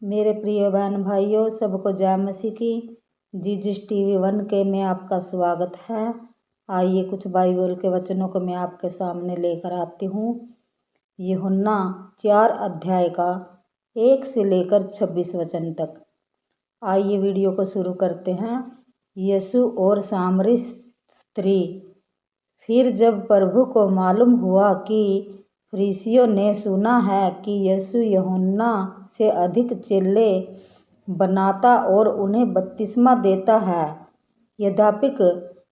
मेरे प्रिय बहन भाइयों, सबको जय मसीह की। जीजस टीवी 1 के में आपका स्वागत है। आइए कुछ बाइबल के वचनों को मैं आपके सामने लेकर आती हूँ। यूहन्ना 4 अध्याय का 1 से लेकर 26 वचन तक। आइए वीडियो को शुरू करते हैं। यीशु और सामरी स्त्री। फिर जब प्रभु को मालूम हुआ कि फरीसियों ने सुना है कि यीशु यूहन्ना से अधिक चेले बनाता और उन्हें बपतिस्मा देता है, यद्यपि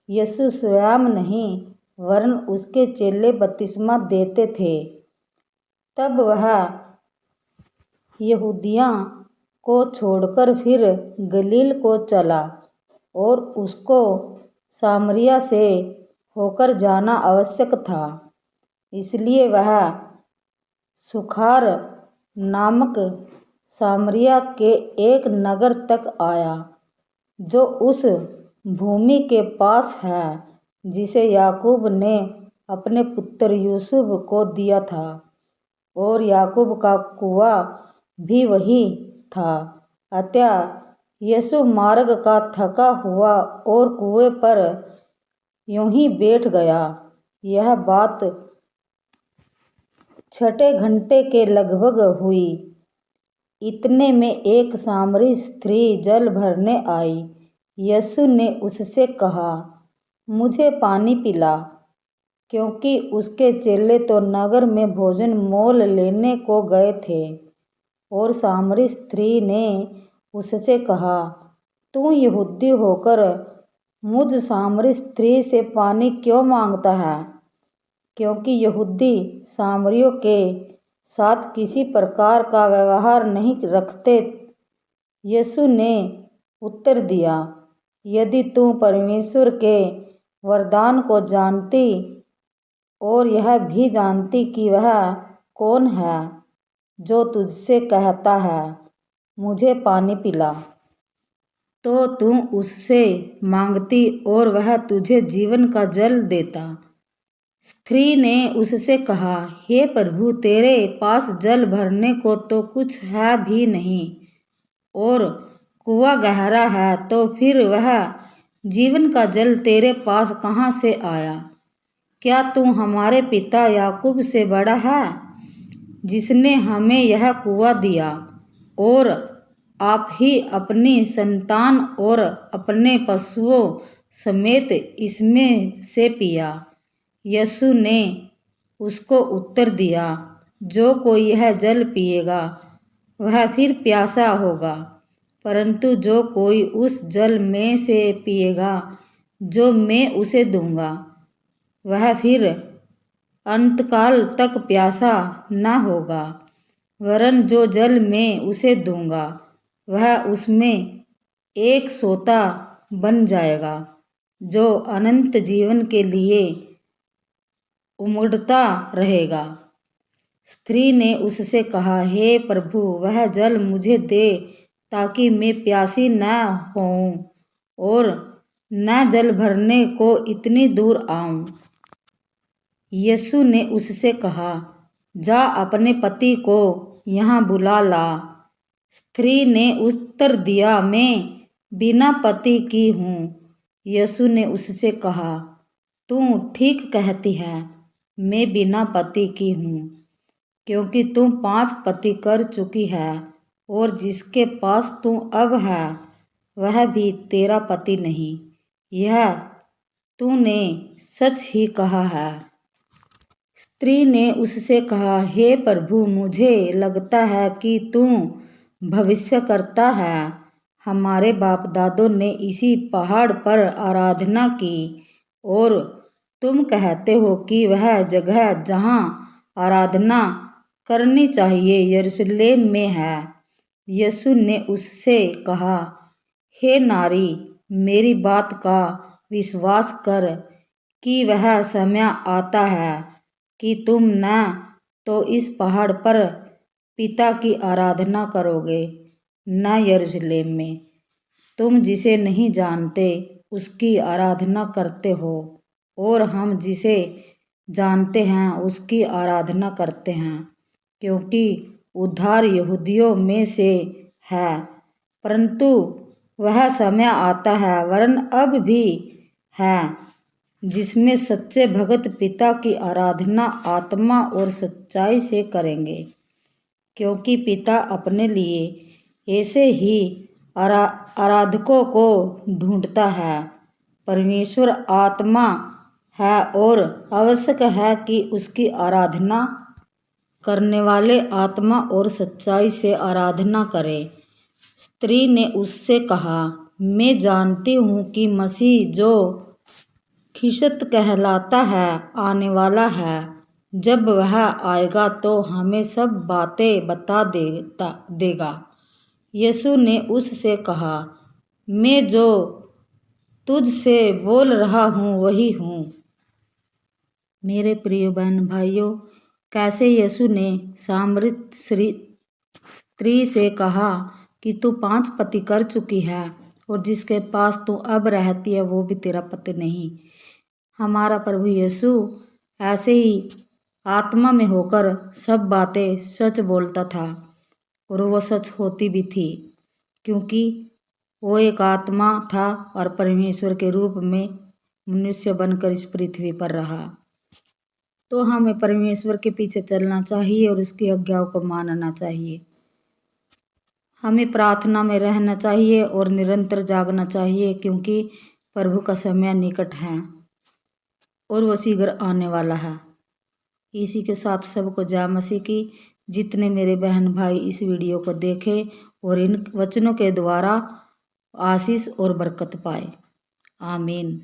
यीशु स्वयं नहीं वरन उसके चेले बपतिस्मा देते थे, तब वह यहूदिया को छोड़कर फिर गलील को चला और उसको सामरिया से होकर जाना आवश्यक था। इसलिए वह सुखार नामक सामरिया के एक नगर तक आया, जो उस भूमि के पास है जिसे याकूब ने अपने पुत्र यूसुफ को दिया था, और याकूब का कुआं भी वही था। अतः यीशु मार्ग का थका हुआ और कुएं पर यूं ही बैठ गया। यह बात 6 घंटे के लगभग हुई। इतने में एक सामरी स्त्री जल भरने आई। यीशु ने उससे कहा, मुझे पानी पिला, क्योंकि उसके चेले तो नगर में भोजन मोल लेने को गए थे। और सामरी स्त्री ने उससे कहा, तू यहूदी होकर मुझ सामरी स्त्री से पानी क्यों मांगता है? क्योंकि यहूदी सामरियों के साथ किसी प्रकार का व्यवहार नहीं रखते। यीशु ने उत्तर दिया, यदि तू परमेश्वर के वरदान को जानती और यह भी जानती कि वह कौन है जो तुझसे कहता है, मुझे पानी पिला, तो तू उससे मांगती और वह तुझे जीवन का जल देता। स्त्री ने उससे कहा, हे प्रभु, तेरे पास जल भरने को तो कुछ है भी नहीं, और कुआं गहरा है, तो फिर वह जीवन का जल तेरे पास कहाँ से आया? क्या तू हमारे पिता याकूब से बड़ा है, जिसने हमें यह कुआं दिया, और आप ही अपनी संतान और अपने पशुओं समेत इसमें से पिया? यीशु ने उसको उत्तर दिया, जो कोई यह जल पिएगा वह फिर प्यासा होगा, परंतु जो कोई उस जल में से पिएगा जो मैं उसे दूंगा, वह फिर अंतकाल तक प्यासा न होगा, वरन जो जल मैं उसे दूंगा वह उसमें एक सोता बन जाएगा, जो अनंत जीवन के लिए उमड़ता रहेगा। स्त्री ने उससे कहा, हे प्रभु, वह जल मुझे दे, ताकि मैं प्यासी न होऊं और न जल भरने को इतनी दूर आऊं। यीशु ने उससे कहा, जा अपने पति को यहाँ बुला ला। स्त्री ने उत्तर दिया, मैं बिना पति की हूँ। यीशु ने उससे कहा, तू ठीक कहती है, मैं बिना पति की हूँ, क्योंकि तू 5 पति कर चुकी है, और जिसके पास तू अब है वह भी तेरा पति नहीं। यह तूने सच ही कहा है। स्त्री ने उससे कहा, हे प्रभु, मुझे लगता है कि तू भविष्यद्वक्ता है। हमारे बाप दादों ने इसी पहाड़ पर आराधना की, और तुम कहते हो कि वह जगह जहाँ आराधना करनी चाहिए यरूशलेम में है। यीशु ने उससे कहा, हे नारी, मेरी बात का विश्वास कर कि वह समय आता है कि तुम न तो इस पहाड़ पर पिता की आराधना करोगे, न यरूशलेम में। तुम जिसे नहीं जानते उसकी आराधना करते हो, और हम जिसे जानते हैं उसकी आराधना करते हैं, क्योंकि उद्धार यहूदियों में से है, परंतु वह समय आता है, वरन अब भी है, जिसमें सच्चे भगत पिता की आराधना आत्मा और सच्चाई से करेंगे, क्योंकि पिता अपने लिए ऐसे ही आराधकों को ढूंढता है। परमेश्वर आत्मा है और आवश्यक है कि उसकी आराधना करने वाले आत्मा और सच्चाई से आराधना करें। स्त्री ने उससे कहा, मैं जानती हूँ कि मसीह जो ख्रिस्त कहलाता है आने वाला है। जब वह आएगा तो हमें सब बातें बता देगा। यीशु ने उससे कहा, मैं जो तुझसे बोल रहा हूँ वही हूँ। मेरे प्रिय बहन भाइयों, कैसे यीशु ने सामरित स्त्री से कहा कि तू 5 पति कर चुकी है और जिसके पास तू अब रहती है वो भी तेरा पति नहीं। हमारा प्रभु यीशु ऐसे ही आत्मा में होकर सब बातें सच बोलता था और वो सच होती भी थी, क्योंकि वो एक आत्मा था और परमेश्वर के रूप में मनुष्य बनकर इस पृथ्वी पर रहा। तो हमें परमेश्वर के पीछे चलना चाहिए और उसकी आज्ञाओं को मानना चाहिए। हमें प्रार्थना में रहना चाहिए और निरंतर जागना चाहिए, क्योंकि प्रभु का समय निकट है और वो शीघ्र आने वाला है। इसी के साथ सबको जय मसीह की। जितने मेरे बहन भाई इस वीडियो को देखें और इन वचनों के द्वारा आशीष और बरकत पाए। आमीन।